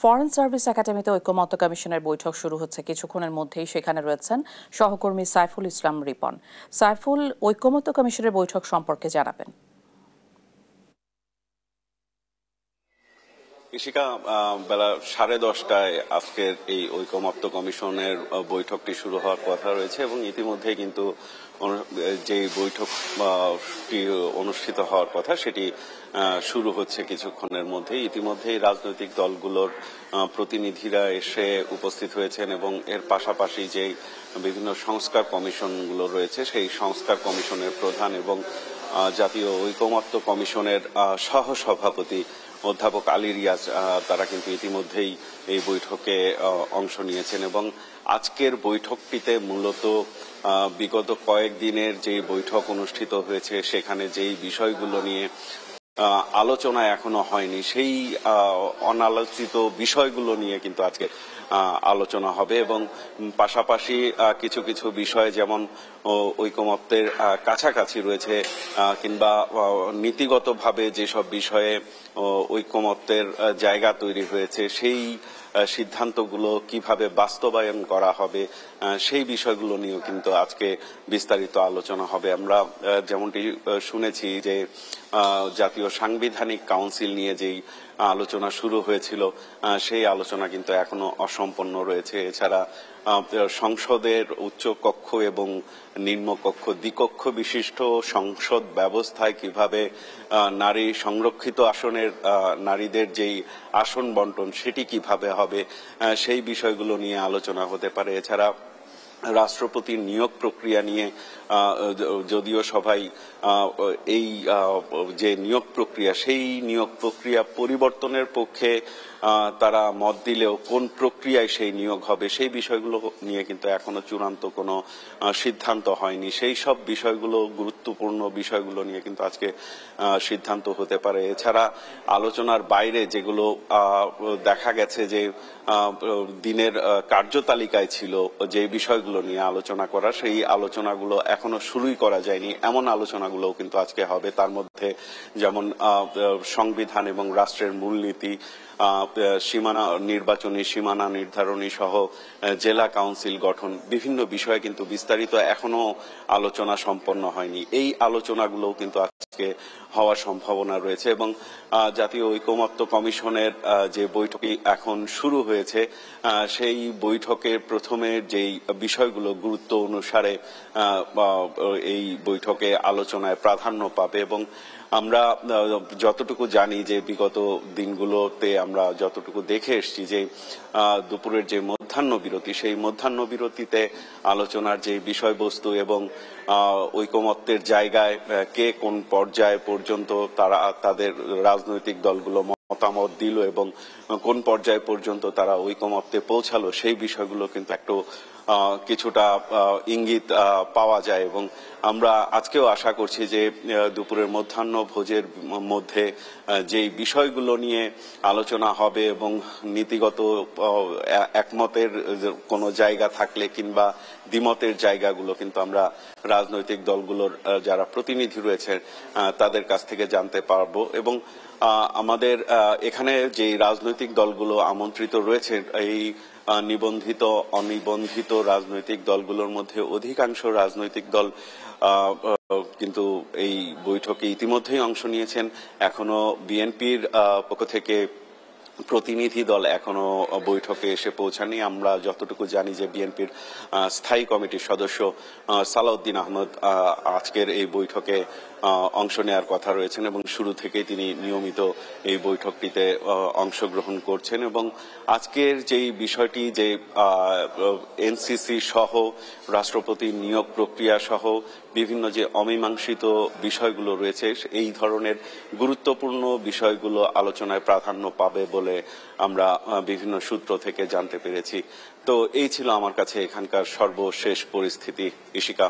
Foreign service একাডেমিতে ঐকমত্য কমিশনের বৈঠক শুরু হচ্ছে কিছুক্ষণের মধ্যেই। সেখানে রয়েছেন সহকর্মী সাইফুল ইসলাম রিপন। সাইফুল, ঐকমত্য কমিশনের বৈঠক সম্পর্কে জানাবেন। ইশিকা, বেলা 10:30টায় আজকের এই ঐকমত্য কমিশনের বৈঠকটি শুরু হওয়ার কথা রয়েছে এবং ইতিমধ্যে কিন্তু যে বৈঠকটি অনুষ্ঠিত হওয়ার কথা সেটি শুরু হচ্ছে কিছুক্ষণের মধ্যেই। ইতিমধ্যেই রাজনৈতিক দলগুলোর প্রতিনিধিরা এসে উপস্থিত হয়েছেন এবং এর পাশাপাশি যে বিভিন্ন সংস্কার কমিশনগুলো রয়েছে সেই সংস্কার কমিশনের প্রধান এবং জাতীয় ঐকমত্য কমিশনের সহসভাপতি অধ্যাপক আলী রিয়াজ তারা কিন্তু ইতিমধ্যেই এই বৈঠকে অংশ নিয়েছেন এবং আজকের বৈঠকটিতে মূলত বিগত কয়েকদিনের যে বৈঠক অনুষ্ঠিত হয়েছে সেখানে যেই বিষয়গুলো নিয়ে আলোচনা এখনো হয়নি সেই অনালোচিত বিষয়গুলো নিয়ে কিন্তু আজকে আলোচনা হবে এবং পাশাপাশি কিছু কিছু বিষয় যেমন ঐকমত্যের কাছাকাছি রয়েছে কিংবা নীতিগতভাবে যেসব বিষয়ে ঐকমত্যের জায়গা তৈরি হয়েছে সেই সিদ্ধান্তগুলো কিভাবে বাস্তবায়ন করা হবে সেই বিষয়গুলো নিয়েও কিন্তু আজকে বিস্তারিত আলোচনা হবে। আমরা যেমনটি শুনেছি যে জাতীয় সাংবিধানিক কাউন্সিল নিয়ে যেই আলোচনা শুরু হয়েছিল সেই আলোচনা কিন্তু এখনো অসম্পন্ন রয়েছে। এছাড়া সংসদের উচ্চ কক্ষ এবং নিম্নকক্ষ দ্বিকক্ষ বিশিষ্ট সংসদ ব্যবস্থায় কিভাবে নারী সংরক্ষিত আসনের নারীদের যেই আসন বন্টন সেটি কিভাবে হবে সেই বিষয়গুলো নিয়ে আলোচনা হতে পারে। এছাড়া রাষ্ট্রপতির নিয়োগ প্রক্রিয়া নিয়ে যদিও সবাই এই যে নিয়োগ প্রক্রিয়া সেই নিয়োগ প্রক্রিয়া পরিবর্তনের পক্ষে তারা মত দিলেও কোন প্রক্রিয়ায় সেই নিয়োগ হবে সেই বিষয়গুলো নিয়ে কিন্তু এখনো চূড়ান্ত কোনো সিদ্ধান্ত হয়নি। সেই সব বিষয়গুলো গুরুত্বপূর্ণ বিষয়গুলো নিয়ে কিন্তু আজকে সিদ্ধান্ত হতে পারে। এছাড়া আলোচনার বাইরে যেগুলো দেখা গেছে যে দিনের কার্যতালিকায় ছিল যে বিষয়গুলো নিয়ে আলোচনা করা সেই আলোচনাগুলো এখনো শুরুই করা যায়নি, এমন আলোচনাগুলোও কিন্তু আজকে হবে। তার মধ্যে যেমন সংবিধান এবং রাষ্ট্রের মূলনীতি, সীমানা নির্বাচনী সীমানা নির্ধারণী সহ জেলা কাউন্সিল গঠন বিভিন্ন বিষয়ে কিন্তু বিস্তারিত এখনো আলোচনা সম্পন্ন হয়নি। এই আলোচনাগুলোও কিন্তু আজকে হওয়ার সম্ভাবনা রয়েছে এবং জাতীয় ঐকমত্য কমিশনের যে বৈঠকটি এখন শুরু হয়েছে সেই বৈঠকের প্রথমে যেই বিষয়গুলো গুরুত্ব অনুসারে এই বৈঠকে আলোচনায় প্রাধান্য পাবে এবং আমরা যতটুকু জানি যে বিগত দিনগুলোতে আমরা যতটুকু দেখে এসেছি যে দুপুরের যে মধ্যাহ্ন বিরতি সেই মধ্যাহ্ন বিরতিতে আলোচনার যে বিষয়বস্তু এবং ঐকমত্যের জায়গায় কে কোন পর্যায় পর্যন্ত তারা তাদের রাজনৈতিক দলগুলো মতামত দিল এবং কোন পর্যায় পর্যন্ত তারা ঐকমত্যে পৌঁছালো সেই বিষয়গুলো কিন্তু একটু কিছুটা ইঙ্গিত পাওয়া যায় এবং আমরা আজকেও আশা করছি যে দুপুরের মধ্যাহ্ন ভোজের মধ্যে যেই বিষয়গুলো নিয়ে আলোচনা হবে এবং নীতিগত একমতের কোনো জায়গা থাকলে কিংবা দ্বিমতের জায়গাগুলো কিন্তু আমরা রাজনৈতিক দলগুলোর যারা প্রতিনিধি রয়েছে তাদের কাছ থেকে জানতে পারবো এবং আমাদের এখানে যে রাজনৈতিক দলগুলো আমন্ত্রিত রয়েছে এই নিবন্ধিত অনিবন্ধিত রাজনৈতিক দলগুলোর মধ্যে অধিকাংশ রাজনৈতিক দল কিন্তু এই বৈঠকে ইতিমধ্যেই অংশ নিয়েছেন। এখনো বিএনপির পক্ষ থেকে প্রতিনিধি দল এখনো বৈঠকে এসে পৌঁছানি। আমরা যতটুকু জানি যে বিএনপির স্থায়ী কমিটির সদস্য সালাউদ্দিন আহমদ আজকের এই বৈঠকে অংশ নেওয়ার কথা রয়েছেন এবং শুরু থেকেই তিনি নিয়মিত এই বৈঠকটিতে অংশগ্রহণ করছেন এবং আজকের যেই বিষয়টি যে এনসিসি সহ রাষ্ট্রপতির নিয়োগ প্রক্রিয়া সহ বিভিন্ন যে অমীমাংসিত বিষয়গুলো রয়েছে এই ধরনের গুরুত্বপূর্ণ বিষয়গুলো আলোচনায় প্রাধান্য পাবে বলে আমরা বিভিন্ন সূত্র থেকে জানতে পেরেছি। তো এই ছিল আমার কাছে এখানকার সর্বশেষ পরিস্থিতি। ইশিকা।